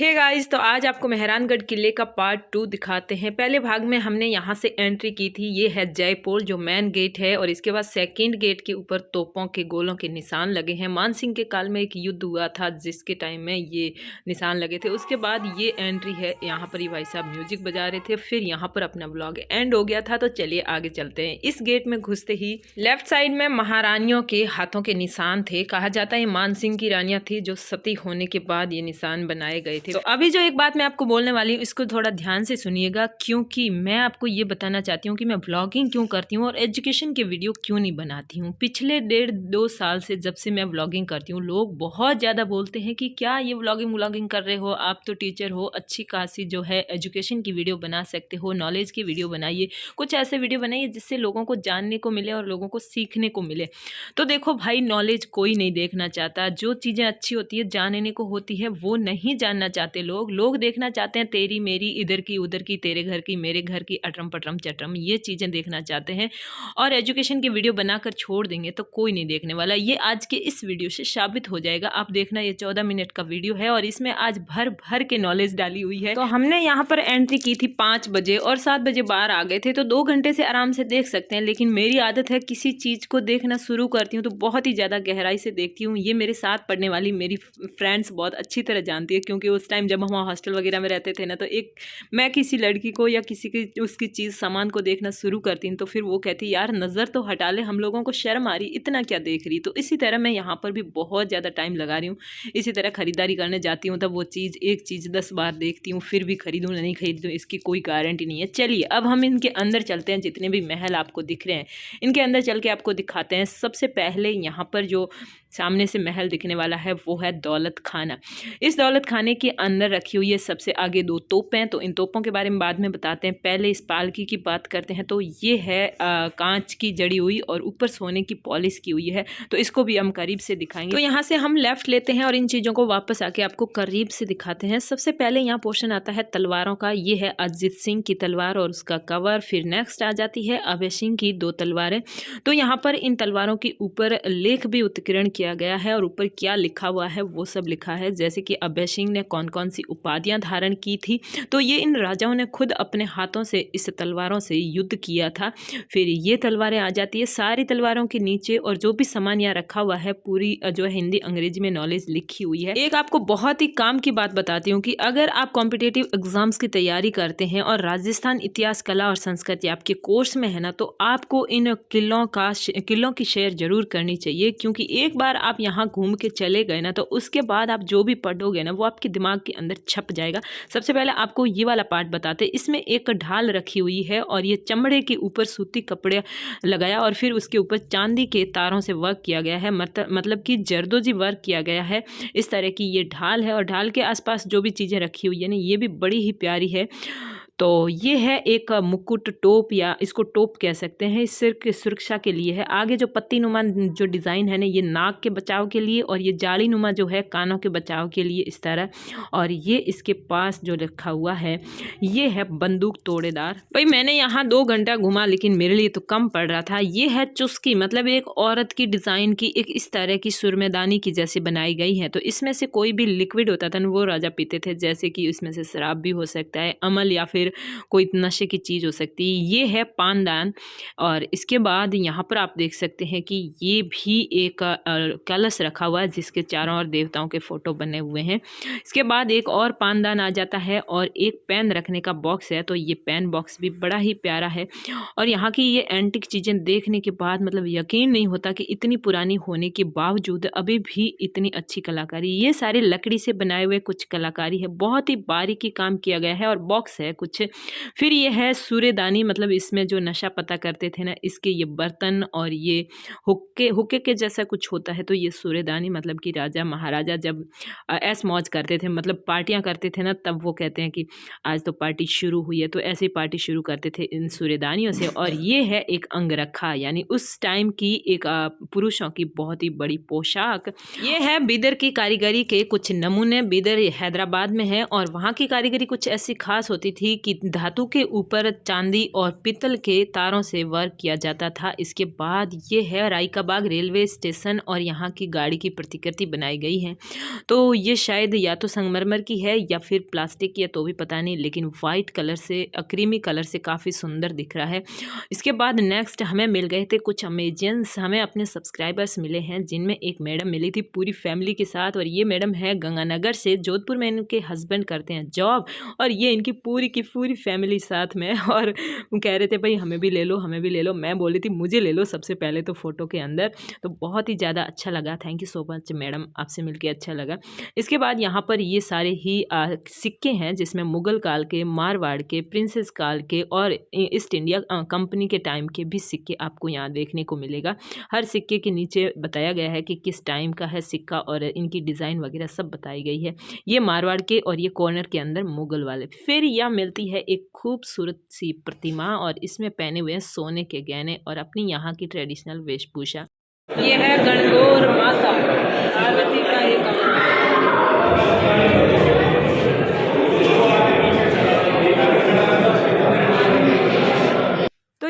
Hey guys, तो आज आपको मेहरानगढ़ किले का पार्ट 2 दिखाते हैं। पहले भाग में हमने यहाँ से एंट्री की थी। ये है जयपुर जो मेन गेट है, और इसके बाद सेकंड गेट के ऊपर तोपों के गोलों के निशान लगे हैं। मान सिंह के काल में एक युद्ध हुआ था जिसके टाइम में ये निशान लगे थे। उसके बाद ये एंट्री है। यहाँ पर ही भाई साहब म्यूजिक बजा रहे थे। फिर यहाँ पर अपना ब्लॉग एंड हो गया था। तो चलिए आगे चलते हैं। इस गेट में घुसते ही लेफ्ट साइड में महारानियों के हाथों के निशान थे। कहा जाता है मान सिंह की रानियां थी जो सती होने के बाद ये निशान बनाए गए थे। तो अभी जो एक बात मैं आपको बोलने वाली हूँ इसको थोड़ा ध्यान से सुनिएगा, क्योंकि मैं आपको ये बताना चाहती हूँ कि मैं व्लॉगिंग क्यों करती हूँ और एजुकेशन के वीडियो क्यों नहीं बनाती हूँ। पिछले 1.5-2 साल से जब से मैं व्लॉगिंग करती हूँ, लोग बहुत ज़्यादा बोलते हैं कि क्या ये व्लॉगिंग कर रहे हो, आप तो टीचर हो, अच्छी खासी जो है एजुकेशन की वीडियो बना सकते हो, नॉलेज की वीडियो बनाइए, कुछ ऐसे वीडियो बनाइए जिससे लोगों को जानने को मिले और लोगों को सीखने को मिले। तो देखो भाई, नॉलेज कोई नहीं देखना चाहता। जो चीज़ें अच्छी होती है, जानने को होती है, वो नहीं जानना चाहते लोग देखना चाहते हैं तेरी मेरी, इधर की उधर की, तेरे घर की मेरे घर की, अटरम पटरम चटरम, ये चीज़ें देखना चाहते हैं। और एजुकेशन की वीडियो बनाकर छोड़ देंगे तो कोई नहीं देखने वाला। ये आज के इस वीडियो से साबित हो जाएगा। आप देखना, ये 14 मिनट का वीडियो है और इसमें आज भर भर के नॉलेज डाली हुई है। तो हमने यहाँ पर एंट्री की थी 5 बजे और 7 बजे बाहर आ गए थे, तो 2 घंटे से आराम से देख सकते हैं। लेकिन मेरी आदत है, किसी चीज़ को देखना शुरू करती हूँ तो बहुत ही ज़्यादा गहराई से देखती हूँ। ये मेरे साथ पढ़ने वाली मेरी फ्रेंड्स बहुत अच्छी तरह जानती है, क्योंकि उस टाइम जब हम हॉस्टल वगैरह में रहते थे ना, तो मैं किसी लड़की को या किसी की उसकी चीज़ सामान को देखना शुरू करती हूँ तो फिर वो कहती यार नज़र तो हटा ले, हम लोगों को शर्म आ रही, इतना क्या देख रही। तो इसी तरह मैं यहाँ पर भी बहुत ज़्यादा टाइम लगा रही हूँ। इसी तरह खरीदारी करने जाती हूँ तब वो चीज़, एक चीज़ 10 बार देखती हूँ, फिर भी खरीदूँ नहीं खरीदूँ इसकी कोई गारंटी नहीं है। चलिए अब हम इनके अंदर चलते हैं। जितने भी महल आपको दिख रहे हैं इनके अंदर चल के आपको दिखाते हैं। सबसे पहले यहाँ पर जो सामने से महल दिखने वाला है वो है दौलत खाना। इस दौलत खाने के अंदर रखी हुई है सबसे आगे 2 तोपें। तो इन तोपों के बारे में बाद में बताते हैं। पहले इस पालकी की बात करते हैं। तो ये है कांच की जड़ी हुई और ऊपर सोने की पॉलिश की हुई है, तो इसको भी हम करीब से दिखाएंगे। तो यहाँ से हम लेफ्ट लेते हैं और इन चीज़ों को वापस आके आपको करीब से दिखाते हैं। सबसे पहले यहाँ पोर्शन आता है तलवारों का। ये है अजीत सिंह की तलवार और उसका कवर। फिर नेक्स्ट आ जाती है अभय सिंह की 2 तलवारें। तो यहाँ पर इन तलवारों के ऊपर लेख भी उत्कीर्ण किया गया है और ऊपर क्या लिखा हुआ है वो सब लिखा है, जैसे कि अभय सिंह ने कौन कौन सी उपाधियां धारण की थी। तो ये इन राजाओं ने खुद अपने हाथों से इस तलवारों से युद्ध किया था। फिर ये तलवारें आ जाती है सारी तलवारों के नीचे, और जो भी सामान यहाँ रखा हुआ है पूरी जो है हिंदी अंग्रेजी में नॉलेज लिखी हुई है। एक आपको बहुत ही काम की बात बताती हूँ कि अगर आप कॉम्पिटेटिव एग्जाम्स की तैयारी करते हैं और राजस्थान इतिहास कला और संस्कृति आपके कोर्स में है ना, तो आपको इन किलों की शेयर जरूर करनी चाहिए, क्योंकि एक बार आप यहाँ घूम के चले गए ना तो उसके बाद आप जो भी पढ़ोगे ना वो आपके दिमाग के अंदर छप जाएगा। सबसे पहले आपको ये वाला पार्ट बताते हैं। इसमें एक ढाल रखी हुई है और ये चमड़े के ऊपर सूती कपड़े लगाया और फिर उसके ऊपर चांदी के तारों से वर्क किया गया है, मतलब कि जरदोजी वर्क किया गया है। इस तरह की ये ढाल है और ढाल के आसपास जो भी चीज़ें रखी हुई है ना, ये भी बड़ी ही प्यारी है। तो ये है एक मुकुट टोप, या इसको टोप कह सकते हैं, इस सिर की सुरक्षा के लिए है। आगे जो पत्ती नुमा जो डिज़ाइन है ना, ये नाक के बचाव के लिए, और ये जाली नुमा जो है कानों के बचाव के लिए इस तरह। और ये इसके पास जो रखा हुआ है ये है बंदूक तोड़ेदार। भाई मैंने यहाँ 2 घंटा घुमा लेकिन मेरे लिए तो कम पड़ रहा था। ये है चुस्की, मतलब एक औरत की डिज़ाइन की एक इस तरह की सुरमेदानी की जैसे बनाई गई है। तो इसमें से कोई भी लिक्विड होता था ना वो राजा पीते थे, जैसे कि इसमें से शराब भी हो सकता है, अमल या फिर कोई नशे की चीज़ हो सकती है। ये है पानदान। और इसके बाद यहाँ पर आप देख सकते हैं कि ये भी एक कलश रखा हुआ है जिसके चारों ओर देवताओं के फोटो बने हुए हैं। इसके बाद एक और पानदान आ जाता है और एक पेन रखने का बॉक्स है। तो ये पेन बॉक्स भी बड़ा ही प्यारा है। और यहाँ की ये एंटिक चीज़ें देखने के बाद मतलब यकीन नहीं होता कि इतनी पुरानी होने के बावजूद अभी भी इतनी अच्छी कलाकारी। ये सारी लकड़ी से बनाए हुए कुछ कलाकारी है, बहुत ही बारीकी काम किया गया है। और बॉक्स है कुछ। फिर ये है सूर्यदानी, मतलब इसमें जो नशा पता करते थे ना, इसके ये बर्तन और ये हुक्के के जैसा कुछ होता है। तो ये सूर्यदानी मतलब कि राजा महाराजा जब ऐस मौज करते थे, मतलब पार्टियां करते थे ना, तब वो कहते हैं कि आज तो पार्टी शुरू हुई है, तो ऐसे ही पार्टी शुरू करते थे इन सूर्यदानियों से। और ये है एक अंगरखा, यानी उस टाइम की एक पुरुषों की बहुत ही बड़ी पोशाक। ये है बीदर की कारीगरी के कुछ नमूने। बीदर हैदराबाद में है और वहाँ की कारीगरी कुछ ऐसी खास होती थी कि धातु के ऊपर चांदी और पीतल के तारों से वर्क किया जाता था। इसके बाद ये है राई का बाग रेलवे स्टेशन और यहाँ की गाड़ी की प्रतिकृति बनाई गई है। तो ये शायद या तो संगमरमर की है या फिर प्लास्टिक की है, तो भी पता नहीं, लेकिन वाइट कलर से क्रीमी कलर से काफ़ी सुंदर दिख रहा है। इसके बाद नेक्स्ट हमें मिल गए थे कुछ अमेजियंस। हमें अपने सब्सक्राइबर्स मिले हैं जिनमें एक मैडम मिली थी पूरी फैमिली के साथ, और ये मैडम है गंगानगर से, जोधपुर में इनके हस्बैंड करते हैं जॉब, और ये इनकी पूरी की पूरी फैमिली साथ में। और कह रहे थे भाई हमें भी ले लो, हमें भी ले लो। मैं बोली थी मुझे ले लो सबसे पहले तो फ़ोटो के अंदर। तो बहुत ही ज़्यादा अच्छा लगा। Thank you so much madam, आपसे मिलके अच्छा लगा। इसके बाद यहाँ पर ये सारे ही सिक्के हैं जिसमें मुग़ल काल के, मारवाड़ के, प्रिंसेस काल के और ईस्ट इंडिया कंपनी के टाइम के भी सिक्के आपको यहाँ देखने को मिलेगा। हर सिक्के के नीचे बताया गया है कि किस टाइम का है सिक्का और इनकी डिज़ाइन वगैरह सब बताई गई है। ये मारवाड़ के और ये कॉर्नर के अंदर मुग़ल वाले। फिर यह मिलती है एक खूबसूरत सी प्रतिमा और इसमें पहने हुए हैं सोने के गहने और अपनी यहाँ की ट्रेडिशनल वेशभूषा। ये है गणगौर माता पार्वती का एक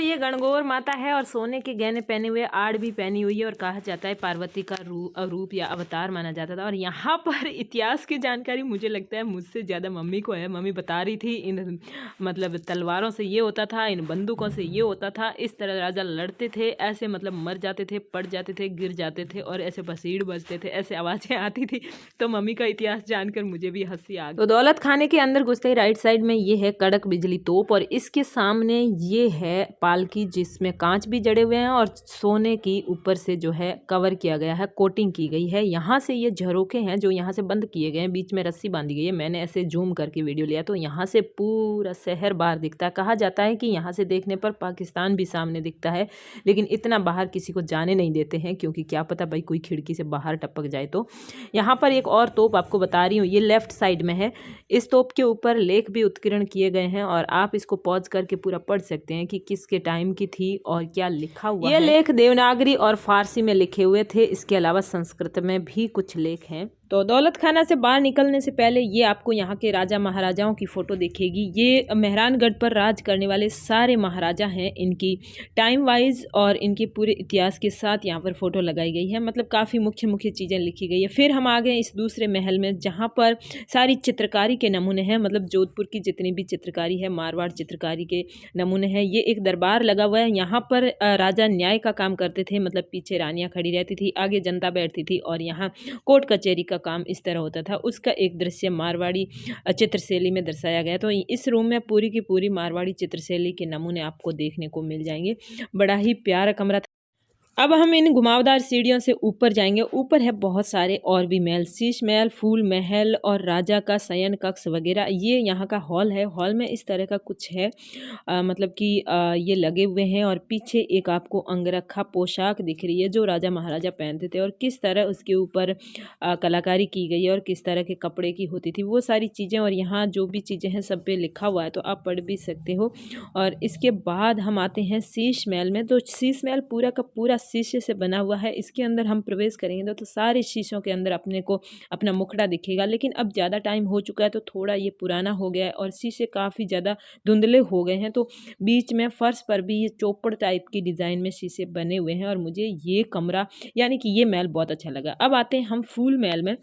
ये गणगौर माता है और सोने के गहने पहने हुए, आड़ भी पहनी हुई है और कहा जाता है पार्वती का रूप या अवतार माना जाता था। और यहाँ पर इतिहास की जानकारी मुझे लगता है मुझसे ज़्यादा मम्मी को है। मम्मी बता रही थी इन मतलब तलवारों से ये होता था, इन बंदूकों से ये होता था, इस तरह राजा लड़ते थे, ऐसे मतलब मर जाते थे, पड़ जाते थे, गिर जाते थे और ऐसे बसीड़ बजते थे, ऐसे आवाज़ें आती थी। तो मम्मी का इतिहास जानकर मुझे भी हंसी आ गई। तो दौलत खाने के अंदर घुसते ही राइट साइड में ये है कड़क बिजली तोप और इसके सामने ये है पालकी जिसमें कांच भी जड़े हुए हैं और सोने की ऊपर से जो है कवर किया गया है, कोटिंग की गई है। यहाँ से ये झरोखे हैं जो यहाँ से बंद किए गए हैं, बीच में रस्सी बांधी गई है। मैंने ऐसे जूम करके वीडियो लिया तो यहाँ से पूरा शहर बाहर दिखता है। कहा जाता है कि यहाँ से देखने पर पाकिस्तान भी सामने दिखता है, लेकिन इतना बाहर किसी को जाने नहीं देते हैं क्योंकि क्या पता भाई कोई खिड़की से बाहर टपक जाए। तो यहाँ पर एक और तोप आपको बता रही हूँ, ये लेफ्ट साइड में है। इस तोप के ऊपर लेख भी उत्कीर्ण किए गए हैं और आप इसको पॉज करके पूरा पढ़ सकते हैं कि किसके टाइम की थी और क्या लिखा हुआ है। ये लेख देवनागरी और फारसी में लिखे हुए थे, इसके अलावा संस्कृत में भी कुछ लेख हैं। तो दौलत खाना से बाहर निकलने से पहले ये आपको यहाँ के राजा महाराजाओं की फ़ोटो दिखेगी। ये मेहरानगढ़ पर राज करने वाले सारे महाराजा हैं, इनकी टाइम वाइज और इनके पूरे इतिहास के साथ यहाँ पर फ़ोटो लगाई गई है। मतलब काफ़ी मुख्य मुख्य चीज़ें लिखी गई है। फिर हम आ गए इस दूसरे महल में जहाँ पर सारी चित्रकारी के नमूने हैं, मतलब जोधपुर की जितनी भी चित्रकारी है, मारवाड़ चित्रकारी के नमूने हैं। ये एक दरबार लगा हुआ है, यहाँ पर राजा न्याय का काम करते थे, मतलब पीछे रानियाँ खड़ी रहती थी, आगे जनता बैठती थी और यहाँ कोर्ट कचहरी का काम इस तरह होता था। उसका एक दृश्य मारवाड़ी चित्रशैली में दर्शाया गया। तो इस रूम में पूरी की पूरी मारवाड़ी चित्रशैली के नमूने आपको देखने को मिल जाएंगे। बड़ा ही प्यारा कमरा था। अब हम इन घुमावदार सीढ़ियों से ऊपर जाएंगे। ऊपर है बहुत सारे और भी महल, शीश महल, फूल महल और राजा का शयन कक्ष वगैरह। ये यहाँ का हॉल है। हॉल में इस तरह का कुछ है, मतलब कि ये लगे हुए हैं और पीछे एक आपको अंगरखा पोशाक दिख रही है जो राजा महाराजा पहनते थे और किस तरह उसके ऊपर कलाकारी की गई है और किस तरह के कपड़े की होती थी वो सारी चीज़ें। और यहाँ जो भी चीज़ें हैं सब पे लिखा हुआ है तो आप पढ़ भी सकते हो। और इसके बाद हम आते हैं शीश महल में। तो शीश महल पूरा का पूरा शीशे से बना हुआ है। इसके अंदर हम प्रवेश करेंगे तो सारे शीशों के अंदर अपने को अपना मुखड़ा दिखेगा, लेकिन अब ज़्यादा टाइम हो चुका है तो थोड़ा ये पुराना हो गया है और शीशे काफ़ी ज़्यादा धुंधले हो गए हैं। तो बीच में फर्श पर भी ये चौपड़ टाइप की डिज़ाइन में शीशे बने हुए हैं और मुझे ये कमरा यानी कि ये महल बहुत अच्छा लगा। अब आते हैं हम फूल महल में।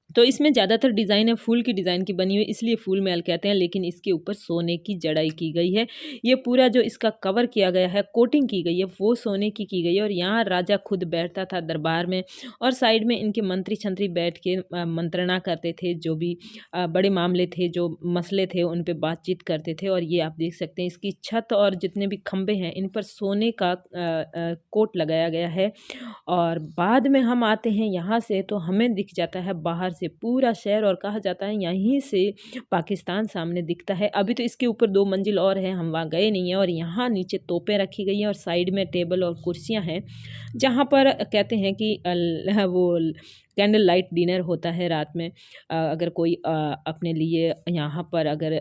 तो इसमें ज़्यादातर डिज़ाइन है फूल की डिज़ाइन की बनी हुई, इसलिए फूल महल कहते हैं, लेकिन इसके ऊपर सोने की जड़ाई की गई है। ये पूरा जो इसका कवर किया गया है, कोटिंग की गई है, वो सोने की गई है। और यहाँ राजा खुद बैठता था दरबार में और साइड में इनके मंत्री छंत्री बैठ के मंत्रणा करते थे, जो भी बड़े मामले थे, जो मसले थे उन पर बातचीत करते थे। और ये आप देख सकते हैं इसकी छत और जितने भी खंभे हैं इन पर सोने का कोट लगाया गया है। और बाद में हम आते हैं यहाँ से तो हमें दिख जाता है बाहर से पूरा शहर और कहा जाता है यहीं से पाकिस्तान सामने दिखता है। अभी तो इसके ऊपर 2 मंजिल और है, हम वहाँ गए नहीं हैं। और यहाँ नीचे तोपें रखी गई हैं और साइड में टेबल और कुर्सियाँ हैं जहाँ पर कहते हैं कि वो कैंडल लाइट डिनर होता है रात में। अगर कोई अपने लिए यहाँ पर अगर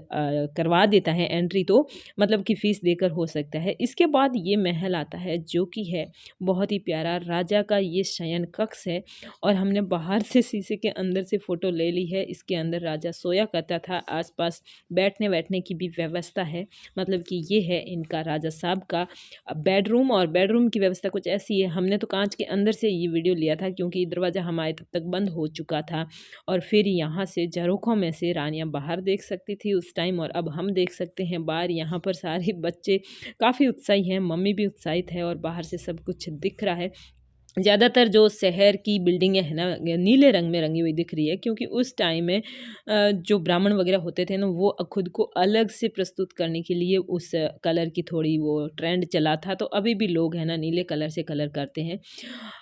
करवा देता है एंट्री तो मतलब कि फ़ीस देकर हो सकता है। इसके बाद ये महल आता है जो कि है बहुत ही प्यारा, राजा का ये शयन कक्ष है और हमने बाहर से शीशे के अंदर से फ़ोटो ले ली है। इसके अंदर राजा सोया करता था, आसपास बैठने की भी व्यवस्था है। मतलब कि ये है इनका राजा साहब का बेडरूम और बेडरूम की व्यवस्था कुछ ऐसी है। हमने तो कांच के अंदर से ये वीडियो लिया था क्योंकि दरवाज़ा हमारे तब तक बंद हो चुका था और फिर यहाँ से झरोखों में से रानियाँ बाहर देख सकती थी उस टाइम और अब हम देख सकते हैं बाहर। यहाँ पर सारे बच्चे काफ़ी उत्साही हैं, मम्मी भी उत्साहित है और बाहर से सब कुछ दिख रहा है। ज़्यादातर जो शहर की बिल्डिंगें हैं ना नीले रंग में रंगी हुई दिख रही है क्योंकि उस टाइम में जो ब्राह्मण वगैरह होते थे ना वो खुद को अलग से प्रस्तुत करने के लिए उस कलर की थोड़ी वो ट्रेंड चला था। तो अभी भी लोग हैं ना नीले कलर से कलर करते हैं।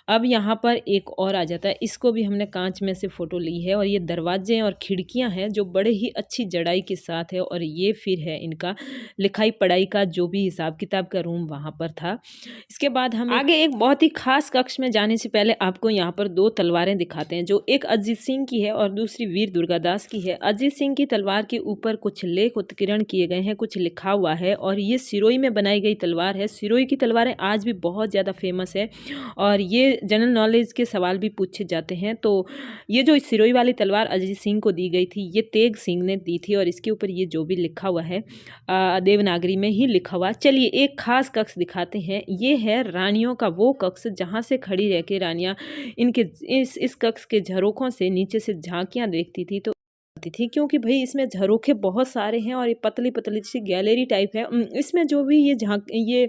अब यहाँ पर एक और आ जाता है, इसको भी हमने कांच में से फ़ोटो ली है और ये दरवाजे और खिड़कियाँ हैं जो बड़े ही अच्छी जड़ाई के साथ है और ये फिर है इनका लिखाई पढ़ाई का जो भी हिसाब किताब का रूम वहाँ पर था। इसके बाद हम आगे एक बहुत ही खास कक्ष में जाने से पहले आपको यहाँ पर 2 तलवारें दिखाते हैं, जो एक अजीत सिंह की है और दूसरी वीर दुर्गादास की है। अजीत सिंह की तलवार के ऊपर कुछ लेख उत्कीर्ण किए गए हैं, कुछ लिखा हुआ है और ये सिरोही में बनाई गई तलवार है। सिरोही की तलवारें आज भी बहुत ज़्यादा फेमस है और ये जनरल नॉलेज के सवाल भी पूछे जाते हैं। तो ये जो सिरोही वाली तलवार अजीत सिंह को दी गई थी ये तेग सिंह ने दी थी और इसके ऊपर ये जो भी लिखा हुआ है देवनागरी में ही लिखा हुआ। चलिए एक खास कक्ष दिखाते हैं, ये है रानियों का वो कक्ष जहाँ से खड़ी रह के रानियाँ इनके इस कक्ष के झरोखों से नीचे से झांकियाँ देखती थी तो थी क्योंकि भाई इसमें झरोखे बहुत सारे हैं और ये पतली पतली सी गैलरी टाइप है। इसमें जो भी ये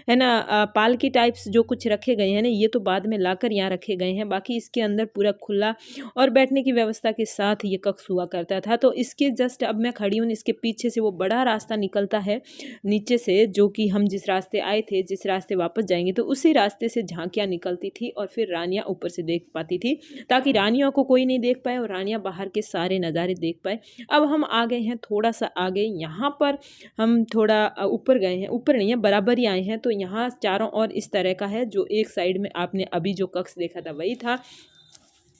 है ना पालकी टाइप्स जो कुछ रखे गए हैं ना ये तो बाद में लाकर यहाँ रखे गए हैं। बाकी इसके अंदर पूरा खुला और बैठने की व्यवस्था के साथ ये कक्ष हुआ करता था। तो इसके जस्ट अब मैं खड़ी हूँ, इसके पीछे से वो बड़ा रास्ता निकलता है नीचे से, जो कि हम जिस रास्ते आए थे जिस रास्ते वापस जाएंगे तो उसी रास्ते से झांकियाँ निकलती थी और फिर रानियाँ ऊपर से देख पाती थी ताकि रानियों को कोई नहीं देख पाए और रानियाँ बाहर के सारे नज़ारे देख पाए। अब हम आ गए हैं थोड़ा सा आगे, यहाँ पर हम थोड़ा ऊपर गए हैं, ऊपर नहीं है बराबर ही आए हैं। तो यहाँ चारों ओर इस तरह का है, जो एक साइड में आपने अभी जो कक्ष देखा था वही था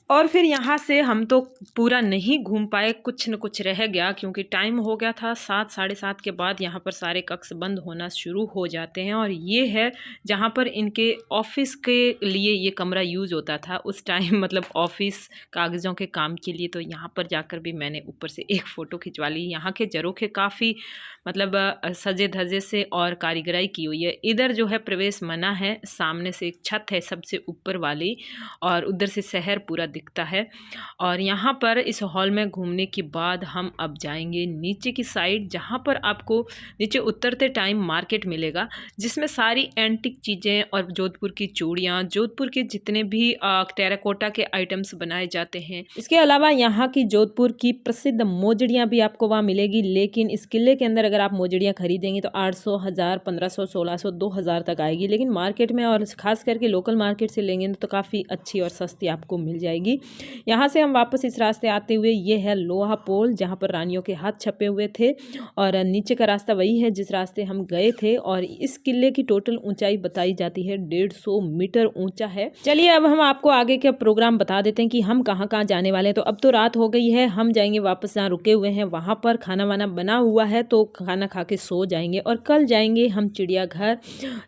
और फिर यहाँ से हम तो पूरा नहीं घूम पाए, कुछ न कुछ रह गया क्योंकि टाइम हो गया था 7 साढ़े 7 के बाद यहाँ पर सारे कक्ष बंद होना शुरू हो जाते हैं। और ये है जहाँ पर इनके ऑफिस के लिए ये कमरा यूज़ होता था उस टाइम, मतलब ऑफिस कागज़ों के काम के लिए। तो यहाँ पर जाकर भी मैंने ऊपर से एक फ़ोटो खिंचवा ली। यहाँ के झरोखे काफ़ी मतलब सजे धजे से और कारीगराई की हुई है। इधर जो है प्रवेश मना है, सामने से एक छत है सबसे ऊपर वाली और उधर से शहर पूरा दिखता है। और यहाँ पर इस हॉल में घूमने के बाद हम अब जाएंगे नीचे की साइड, जहाँ पर आपको नीचे उतरते टाइम मार्केट मिलेगा जिसमें सारी एंटिक चीज़ें और जोधपुर की चूड़ियाँ, जोधपुर के जितने भी टेराकोटा के आइटम्स बनाए जाते हैं। इसके अलावा यहाँ की जोधपुर की प्रसिद्ध मोजड़ियाँ भी आपको वहाँ मिलेगी। लेकिन इस किले के अंदर अगर आप मोजड़ियाँ खरीदेंगे तो 800, 1000, 1500, 1600, 2000 तक आएगी। लेकिन मार्केट में और खास करके लोकल मार्केट से लेंगे तो काफ़ी अच्छी और सस्ती आपको मिल जाएगी। यहाँ से हम वापस इस रास्ते आते हुए, ये है लोहा पोल जहाँ पर रानियों के हाथ छपे हुए थे और नीचे का रास्ता वही है जिस रास्ते हम गए थे। और इस किले की टोटल ऊंचाई बताई जाती है 150 मीटर ऊंचा है। चलिए अब हम आपको आगे का प्रोग्राम बता देते हैं कि हम कहाँ कहाँ जाने वाले हैं। तो अब तो रात हो गई है, हम जाएंगे वापस जहाँ रुके हुए हैं, वहाँ पर खाना वाना बना हुआ है तो खाना खा के सो जाएंगे। और कल जाएंगे हम चिड़ियाघर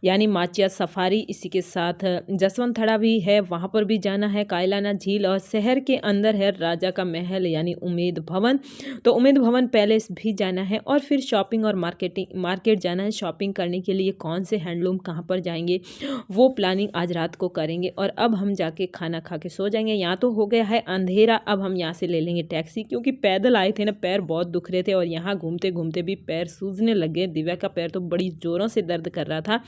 यानी माचिया सफारी, इसी के साथ जसवंत थड़ा भी है, वहाँ पर भी जाना है, कायलाना झील, और शहर के अंदर है राजा का महल यानी उम्मेद भवन, तो उम्मेद भवन पैलेस भी जाना है। और फिर शॉपिंग और मार्केट जाना है, शॉपिंग करने के लिए कौन से हैंडलूम कहाँ पर जाएंगे वो प्लानिंग आज रात को करेंगे। और अब हम जाके खाना खा के सो जाएंगे। यहाँ तो हो गया है अंधेरा, अब हम यहाँ से ले लेंगे टैक्सी क्योंकि पैदल आए थे ना, पैर बहुत दुख रहे थे और यहाँ घूमते घूमते भी पैर सूजने लगे। दिव्या का पैर तो बड़ी ज़ोरों से दर्द कर रहा था।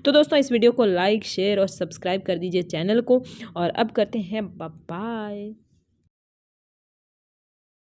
तो दोस्तों इस वीडियो को लाइक, शेयर और सब्सक्राइब कर दीजिए चैनल को और अब करते हैं बाय।